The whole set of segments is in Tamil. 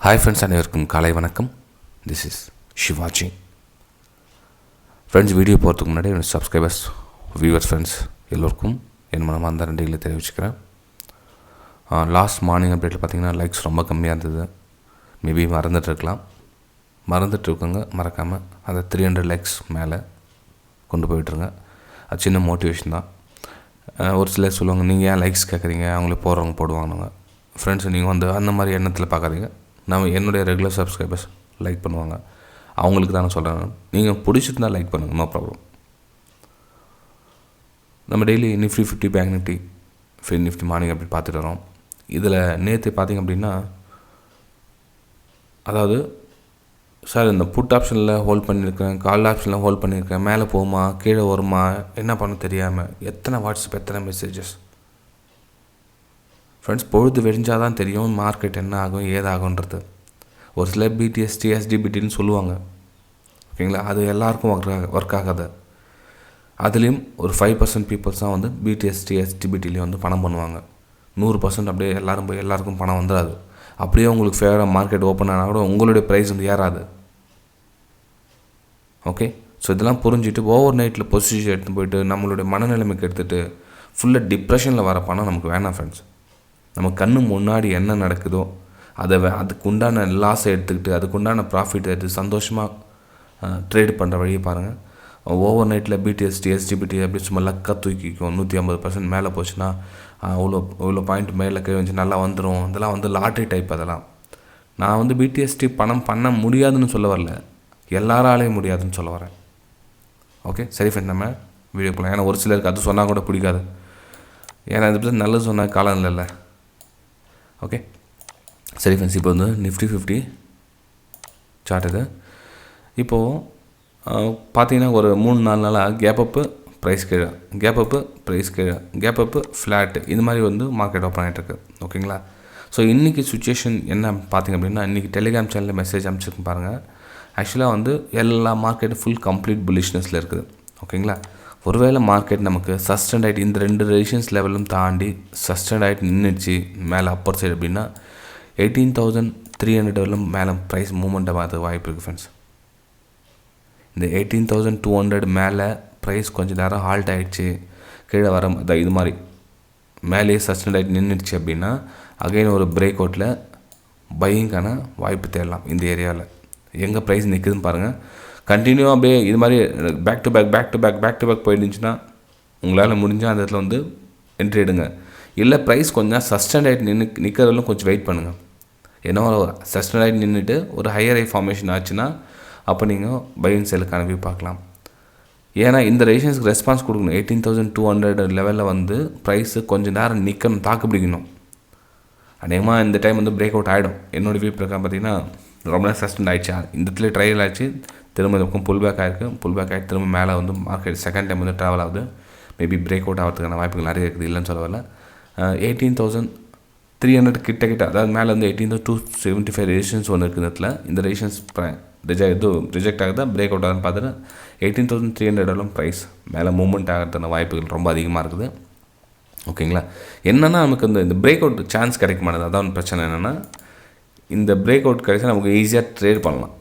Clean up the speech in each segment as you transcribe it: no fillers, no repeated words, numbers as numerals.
Hi friends, அனைவருக்கும் காலை வணக்கம். This is Shivaji. Friends, video போகிறதுக்கு முன்னாடி என்னோட சப்ஸ்கிரைபர்ஸ், வியூவர்ஸ், ஃப்ரெண்ட்ஸ் எல்லோருக்கும் என் மனமார்ந்த நன்றிகளை தெரிவிச்சுக்கிறேன். லாஸ்ட் மார்னிங் அப்டேட்டில் பார்த்தீங்கன்னா லைக்ஸ் ரொம்ப கம்மியாக இருந்தது. மேபி மறந்துட்டுருக்கோங்க. மறக்காமல் அந்த 300 லைக்ஸ் மேலே கொண்டு போயிட்டுருங்க. அது சின்ன மோட்டிவேஷன் தான். ஒரு சிலர் சொல்லுவாங்க, நீங்கள் ஏன் லைக்ஸ் கேட்குறீங்க, அவங்களே போடுறவங்க போடுவாங்க. ஃப்ரெண்ட்ஸ், நீங்கள் வந்து அந்த மாதிரி எண்ணத்தில் பார்க்காதீங்க. நம்ம என்னுடைய ரெகுலர் சப்ஸ்கிரைபர்ஸ் லைக் பண்ணுவாங்க, அவங்களுக்கு தான் நான் சொல்கிறேன். நீங்கள் பிடிச்சிருந்தா லைக் பண்ணுங்கள், நோ ப்ராப்ளம். நம்ம daily Nifty 50, bank Nifty, fin Nifty morning அப்படி பார்த்துட்டு வரோம். இதில் நேற்று பார்த்திங்க அப்படின்னா, அதாவது சார் இந்த புட் ஆப்ஷனில் ஹோல்ட் பண்ணியிருக்கேன், கால் ஆப்ஷனில் ஹோல்ட் பண்ணியிருக்கேன், மேலே போகுமா கீழே வருமா என்ன பண்ண தெரியாமல் எத்தனை வாட்ஸ்அப், எத்தனை மெசேஜஸ். ஃப்ரெண்ட்ஸ், பொழுது வெடிஞ்சால் தான் தெரியும் மார்க்கெட் என்ன ஆகும் ஏதாகுன்றது. ஒரு சிலர் பிடிஎஸ்டி எஸ்டிபிடின்னு சொல்லுவாங்க, ஓகேங்களா. அது எல்லாருக்கும் ஒர்க் ஆகாது. அதுலேயும் ஒரு 5% பீப்புள்ஸ் தான் வந்து பிடிஎஸ்டி எஸ்டிபிடிலேயும் வந்து பணம் பண்ணுவாங்க. 100% அப்படியே எல்லாருக்கும் பணம் வந்துடாது. அப்படியே உங்களுக்கு ஃபேவராக மார்க்கெட் ஓப்பன் ஆனால் கூட உங்களுடைய ப்ரைஸ் வந்து ஏறாது. ஓகே, ஸோ இதெல்லாம் புரிஞ்சுட்டு ஓவர் நைட்டில் பொசிஷன் எடுத்துகிட்டு போயிட்டு நம்மளுடைய மனநிலைமைக்கு எடுத்துகிட்டு ஃபுல்லாக டிப்ரெஷனில் வர பணம் நமக்கு வேணாம் ஃப்ரெண்ட்ஸ். நம்ம கண்ணு முன்னாடி என்ன நடக்குதோ அதுக்கு உண்டான லாஸை எடுத்துக்கிட்டு அதுக்குண்டான ப்ராஃபிட் எடுத்து சந்தோஷமாக ட்ரேட் பண்ணுற வழியை பாருங்கள். ஓவர் நைட்டில் பிடிஎஸ்டி எஸ்டிபிடி அப்படி சும்மா லக்காக தூக்கிக்கும். 150% மேலே போச்சுன்னா இவ்வளோ பாயிண்ட் மேலே கை வச்சு நல்லா வந்துடும். இதெல்லாம் வந்து லாட்ரி டைப். அதெல்லாம் நான் வந்து பிடிஎஸ்டி பணம் பண்ண முடியாதுன்னு சொல்ல வரல, எல்லாராலையும் முடியாதுன்னு சொல்ல வரேன். ஓகே, சரி ஃப்ரெண்ட், நம்ம வீடியோ போகலாம். ஏன்னா ஒரு சிலருக்கு அது சொன்னால் கூட பிடிக்காது. ஏன்னா இது பற்றி நல்லது சொன்ன காலம் இல்லைல்ல. ஓகே, சரி ஃப்ரெண்ட்ஸ், இப்போ வந்து நிஃப்டி 50 சார்ட் இது. இப்போது பார்த்தீங்கன்னா ஒரு 3-4 நாளாக கேப் அப்பு, ப்ரைஸ் கீழே, கேப் அப்பு, ப்ரைஸ் கீழே, கேப் அப்பு, ஃப்ளாட்டு, இது மாதிரி வந்து மார்க்கெட் ஓப்பன் ஆகிட்டுருக்கு. ஓகேங்களா. ஸோ இன்றைக்கி சுச்சுவேஷன் என்ன பார்த்திங்க அப்படின்னா, இன்றைக்கி டெலிகிராம் சேனலில் மெசேஜ் அனுப்பிச்சிருக்கு பாருங்கள். ஆக்சுவலாக வந்து எல்லா மார்க்கெட்டும் ஃபுல் கம்ப்ளீட் புல்லிஷ்னஸில் இருக்குது. ஓகேங்களா. ஒருவேளை மார்க்கெட் நமக்கு சஸ்டெண்ட் ஆகிட்டு இந்த 2 ரெசிஸ்டன்ஸ் லெவலும் தாண்டி சஸ்டெண்ட் ஆகிட்டு நின்றுச்சு மேலே அப்பர் சைடு அப்படின்னா 18,300 மேலே ப்ரைஸ் மூவ்மெண்ட் ஆகாத வாய்ப்பு இருக்குது ஃப்ரெண்ட்ஸ். இந்த 18,200 மேலே ப்ரைஸ் கொஞ்சம் நேரம் ஹால்ட் ஆகிடுச்சு, கீழே வர இது மாதிரி மேலேயே சஸ்டெண்ட் ஆகிட்டு நின்றுச்சு அப்படின்னா அகைன் ஒரு பிரேக் அவுட்டில் பையிங்கான வாய்ப்பு தேடலாம். இந்த ஏரியாவில் எங்கே ப்ரைஸ் நிற்குதுன்னு பாருங்கள். கண்டினியூவாக அப்படியே இது மாதிரி பேக் டு பேக் போயிடுச்சுன்னா உங்களால் முடிஞ்சால் அந்த இடத்துல வந்து என்ட்ரி எடுங்க. இல்லை ப்ரைஸ் கொஞ்சம் சஸ்டெண்ட் ஆகிட்டு நிற்கிறதுலும் கொஞ்சம் வெயிட் பண்ணுங்கள். ஏன்னா சஸ்டெண்ட் ஆகிட்டு நின்றுட்டு ஒரு ஹையர் ஐ ஃபார்மேஷன் ஆச்சுன்னா அப்போ நீங்கள் பை அண்ட் செல்லுக்கான வியூ பார்க்கலாம். ஏன்னா இந்த ரெசிஸ்டன்ஸ்க்கு ரெஸ்பான்ஸ் கொடுக்கணும். 18,200 லெவலில் வந்து ப்ரைஸு கொஞ்சம் நேரம் நிற்கணும், தாக்கு பிடிக்கணும். அநேகமாக இந்த டைம் வந்து பிரேக் அவுட் ஆகிடும். என்னோடய வியூ பிரகாரம் பார்த்தீங்கன்னா ரொம்ப நேரம் சஸ்டெண்ட் ஆகிடுச்சு. இந்த இடத்துல ட்ரையல் ஆச்சு, திரும்ப இந்த பக்கம் புல் பேக் ஆகிட்டு திரும்ப மேலே வந்து மார்க்கெட் செகண்ட் டைம் வந்து ட்ராவல் ஆகுது. மேபி பிரேக் அவுட் ஆகிறதுக்கான வாய்ப்புகள் நிறைய இருக்குது, இல்லைன்னு சொல்ல வரல. 18,300 கிட்ட அதாவது மேலே வந்து 18,275 ரெசிஸ்டன்ஸ் ஒன்று இருக்குது. இடத்துல இந்த ரெசிஸ்டன்ஸ் ரிஜெக்ட் ஆகுதா பிரேக் அவுட் ஆகுதுன்னு பார்த்துட்டு 18,300 ப்ரைஸ் மேலே மூவ்மெண்ட் ஆகிறதுக்கான வாய்ப்புகள் ரொம்ப அதிகமாக இருக்குது. ஓகேங்களா. என்னென்னா நமக்கு இந்த பிரேக் அவுட் சான்ஸ் கிடைக்க மாட்டேது. அதான் பிரச்சனை. என்னென்னா இந்த பிரேக் அவுட் கிடைச்சா நமக்கு ஈஸியாக ட்ரேட் பண்ணலாம்.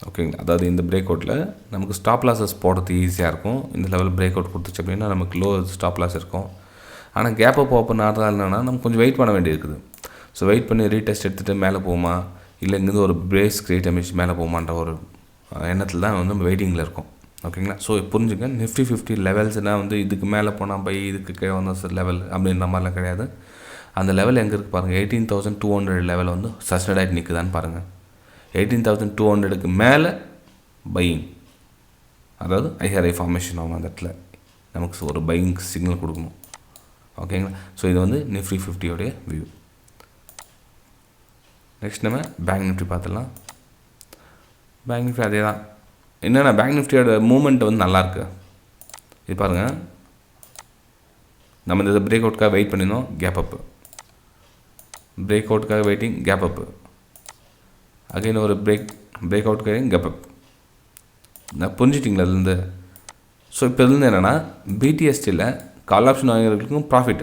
ஓகேங்களா. அதாவது இந்த பிரேக் அவுட்டில் நமக்கு ஸ்டாப் லாஸஸ் போடுறது ஈஸியாக இருக்கும். இந்த லெவல் பிரேக் அவுட் கொடுத்துச்சு அப்படின்னா நமக்கு லோ ஸ்டாப் லாஸ் இருக்கும். ஆனால் கேப் அப் ஓப்பன் ஆகிறதா இல்லைன்னா நமக்கு கொஞ்சம் வெயிட் பண்ண வேண்டியிருக்குது. ஸோ வெயிட் பண்ணி ரீடெஸ்ட் எடுத்துகிட்டு மேலே போகுமா இல்லை இங்கேருந்து ஒரு பிரேஸ் கிரியேட் அமைச்சு மேலே போகுமான்ற ஒரு எண்ணத்தில் தான் வந்து நம்ம வெயிட்டிங்கில் இருக்கும். ஓகேங்களா. ஸோ புரிஞ்சுங்க, நிஃப்டி 50 லெவல்ஸ்னால் வந்து இதுக்கு மேலே போனால் பை, இதுக்கு கீழே வந்தால் லெவல் அப்படின்ற மாதிரிலாம் கிடையாது. அந்த லெவல் எங்கே இருக்குது பாருங்கள். 18,200 லெவல் வந்து சஸ்டெண்ட் ஆகிட்டு நிற்குதான்னு பாருங்கள். 18,200க்கு மேலே பையிங், அதாவது ஐஆர்ஐ ஃபார்மேஷன் ஆகும். அந்த இடத்துல நமக்கு ஒரு பையிங் சிக்னல் கொடுக்கணும். ஓகேங்களா. ஸோ இது வந்து நிஃப்டி 50 வியூ. நெக்ஸ்ட் நம்ம பேங்க் நிஃப்டி பார்த்துடலாம். பேங்க் நிஃப்டி அதே தான். என்னென்னா பேங்க் நிஃப்டியோட மூவ்மெண்ட் வந்து நல்லாயிருக்கு. இது பாருங்கள், நம்ம இந்த பிரேக் அவுட்காக வெயிட் பண்ணியிருந்தோம், கேப் அப்பு, பிரேக் அவுட்டுக்காக வெயிட்டிங், கேப் அப்பு, அகைன் ஒரு பிரேக் அவுட்டுக்காக கேப் அப். நான் புரிஞ்சிட்டிங்களா அதுலேருந்து. ஸோ இப்போ இதுலேருந்து என்னென்னா பிடிஎஸ்டியில் கால் ஆப்ஷன் வாங்குறதுக்கும் ப்ராஃபிட்.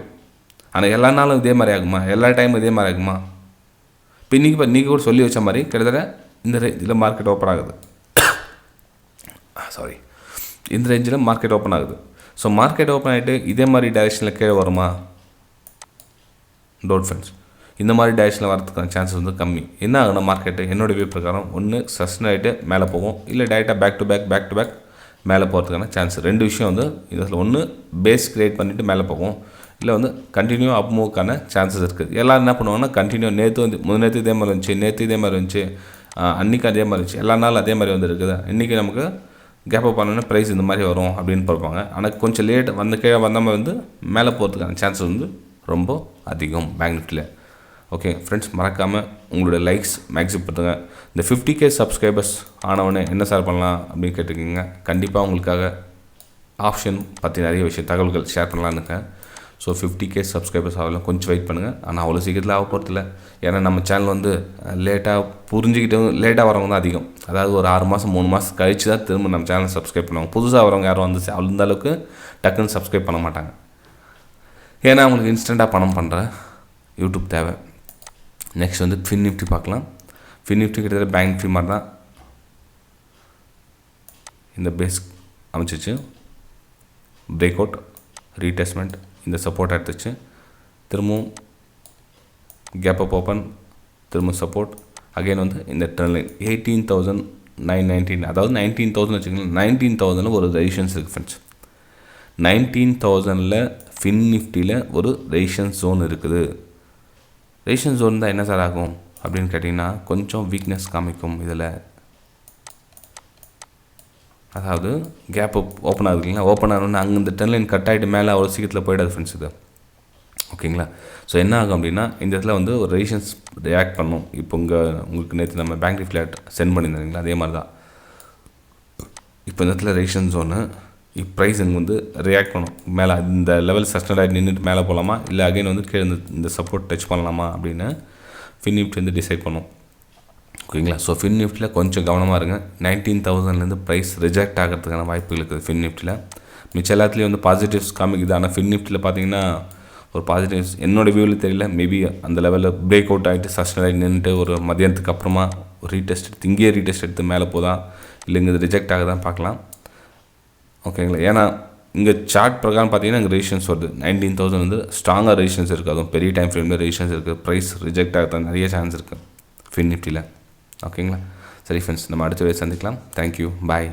ஆனால் எல்லா நாளும் இதே மாதிரி ஆகுமா, எல்லா டைமும் இதே மாதிரி ஆகுமா? இப்போ இன்றைக்கி கூட சொல்லி வச்ச மாதிரி கிட்டத்தட்ட இந்த இதில் மார்க்கெட் ஓப்பன் ஆகுது. சாரி, இந்த ரேஞ்சில் மார்க்கெட் ஓப்பன் ஆகுது. ஸோ மார்க்கெட் ஓப்பன் ஆகிட்டு இதே மாதிரி டைரெக்ஷனில் கீழே வருமா? டோன்ட் ஃப்ரெண்ட்ஸ், இந்த மாதிரி டைரெக்ஷனில் வரதுக்கான சான்சஸ் வந்து கம்மி. என்ன ஆகுனா மார்க்கெட்டு என்னோடய வியூ பிரகாரம் ஒன்று சஸ்டன் ஆகிட்டு மேலே போகும், இல்லை டைரெக்டாக பேக் டு பேக் மேலே போகிறதுக்கான சான்ஸ். ரெண்டு விஷயம் வந்து இதில் ஒன்று பேஸ் கிரியேட் பண்ணிவிட்டு மேலே போகும், இல்லை வந்து கண்டினியூ அப் மூவ்க்கான சான்சஸ் இருக்குது. எல்லோரும் என்ன பண்ணுவாங்கன்னா கண்டினியூ நேற்று வந்து நேற்று இதே மாதிரி இருந்துச்சு, நேற்று இதே மாதிரி இருந்துச்சு, அன்றைக்கி அதே மாதிரி இருந்துச்சு, எல்லா நாளும் அதே மாதிரி வந்து இருக்குது, இன்றைக்கி நமக்கு கேப் அப் பண்ணோன்னா ப்ரைஸ் இந்த மாதிரி வரும் அப்படின்னு பார்ப்பாங்க. ஆனால் கொஞ்சம் லேட் வந்து கீழே வந்தாமல் வந்து மேலே போகிறதுக்கான சான்சஸ் வந்து ரொம்ப அதிகம் பேங்க் நிஃப்டியில். ஓகே ஃப்ரெண்ட்ஸ், மறக்காமல் உங்களுடைய லைக்ஸ் மேக்ஸிமம் பண்ணுங்க. இந்த 50K சப்ஸ்கிரைபர்ஸ் ஆனவொடனே என்ன சார் பண்ணலாம் அப்படின்னு கேட்டிருக்கீங்க. கண்டிப்பாக உங்களுக்காக ஆப்ஷன் பற்றி நிறைய தகவல்கள் ஷேர் பண்ணலான்னு இருக்கேன். ஸோ 50K சப்ஸ்கிரைபர்ஸ் ஆகலாம், கொஞ்சம் வெயிட் பண்ணுங்கள். ஆனால் அவ்வளோ சீக்கிரத்தில் ஆக போகிறதில்ல. ஏன்னா நம்ம சேனல் வந்து லேட்டாக புரிஞ்சுக்கிட்டவங்க, லேட்டாக வரவங்க தான் அதிகம். அதாவது ஒரு 6 மாதம் 3 மாதம் கழித்து தான் திரும்ப நம்ம சேனல் சப்ஸ்கிரைப் பண்ணுவாங்க. புதுசாக வரவங்க யாரும் வந்து அந்த அளவுக்கு டக்குன்னு சப்ஸ்கிரைப் பண்ண மாட்டாங்க. ஏன்னா அவங்களுக்கு இன்ஸ்டண்ட்டாக பணம் பண்ணுற யூடியூப் தேவை. நெக்ஸ்ட் வந்து ஃபின் நிஃப்டி பார்க்கலாம். ஃபின் நிஃப்டி கிட்டத்தட்ட பேங்க் நிஃப்டி மாதிரி தான் இந்த பேஸ் அமைச்சிச்சு. பிரேக் அவுட், ரீடெஸ்ட்மெண்ட், இந்த சப்போர்ட் எடுத்துச்சு, திரும்பவும் கேப் அப் ஓப்பன், திரும்ப சப்போர்ட், அகைன் வந்து இந்த ட்ரெண்ட் லைன் 18,919, அதாவது 19,000 வச்சுக்கோங்களேன். 19,000 ஒரு ரெசிஸ்டன்ஸ் இருக்குது ஃப்ரெண்ட்ஸ். 19,000 ஃபின் நிஃப்டியில் ஒரு ரெசிஸ்டன்ஸ் ஜோன் இருக்குது. ரெசிஸ்டன்ஸ் ஜோன் தான் என்ன சார் ஆகும் அப்படின்னு கேட்டிங்கன்னா கொஞ்சம் வீக்னஸ் காமிக்கும் இதில். அதாவது கேப் ஓப்பன் ஆகுது இல்லைங்களா, ஓப்பன் ஆகணும்னா அங்கே இந்த ட்ரெண்ட் லைன் கட் ஆகிட்டு மேலே அவ்வளோ சீக்கிரத்தில் போய்டாது ஃப்ரெண்ட்ஸ் இது. ஓகேங்களா. ஸோ என்ன ஆகும் அப்படின்னா இந்த இடத்துல வந்து ஒரு ரெசிஸ்டன்ஸ் ரியாக்ட் பண்ணும். இப்போ உங்களுக்கு நேற்று நம்ம பேங்க் நிஃப்டியில் சென்ட் பண்ணியிருந்தீங்களா, அதே மாதிரி தான் இப்போ இந்த இடத்துல ரெசிஸ்டன்ஸ் ஜோனு ப்ரைஸ் இங்கே வந்து ரியாக்ட் பண்ணும். மேலே இந்த லெவல் சஸ்டெண்ட் ஆகிட்டு நின்றுட்டு மேலே போகலாமா, இல்லை அகைன் வந்து கீழே இந்த சப்போர்ட் டச் பண்ணலாமா அப்படின்னு ஃபின் நிஃப்டி வந்து டிசைட் பண்ணும். ஓகேங்களா. ஸோ ஃபின் நிஃப்டியில் கொஞ்சம் கவனமாக இருங்க. 19,000 ப்ரைஸ் ரிஜெக்ட் ஆகிறதுக்கான வாய்ப்புகள் இருக்குது ஃபின் நிஃப்டியில். மிச்சம் எல்லாத்துலேயும் வந்து பாசிட்டிவ்ஸ் காமிக்குது. ஆனால் ஃபின் நிஃப்டியில் பார்த்தீங்கன்னா ஒரு பாசிட்டிவ்ஸ் என்னோடய வியூவில் தெரியல. மேபி அந்த லெவலில் பிரேக் அவுட் ஆகிட்டு சஸ்டெண்ட் ஆகிட்டு நின்றுட்டு ஒரு மதியானத்துக்கு அப்புறமா ஒரு இங்கேயே ரீடெஸ்ட் எடுத்து மேலே போதா, இல்லை இங்கே ரிஜெக்ட் ஆகுதான் பார்க்கலாம். ஓகேங்களா. ஏன்னா இங்கே சார்ட் பிரகாரம் பார்த்தீங்கன்னா இங்கே ரெசிஸ்டன்ஸ் வருது. 19,000 வந்து ஸ்ட்ராங்காக ரெசிஸ்டன்ஸ் இருக்குது, அதுவும் பெரிய டைம் ஃப்ரேமில் ரெசிஸ்டன்ஸ் இருக்குது. ப்ரைஸ் ரிஜெக்ட் ஆகிறதுக்கு நிறைய சான்ஸ் இருக்குது ஃபின் நிஃப்டியில். ஓகேங்களா. சரி ஃப்ரெண்ட்ஸ், நம்ம அடுத்த வேலை சந்திக்கலாம். தேங்க்யூ, பாய்.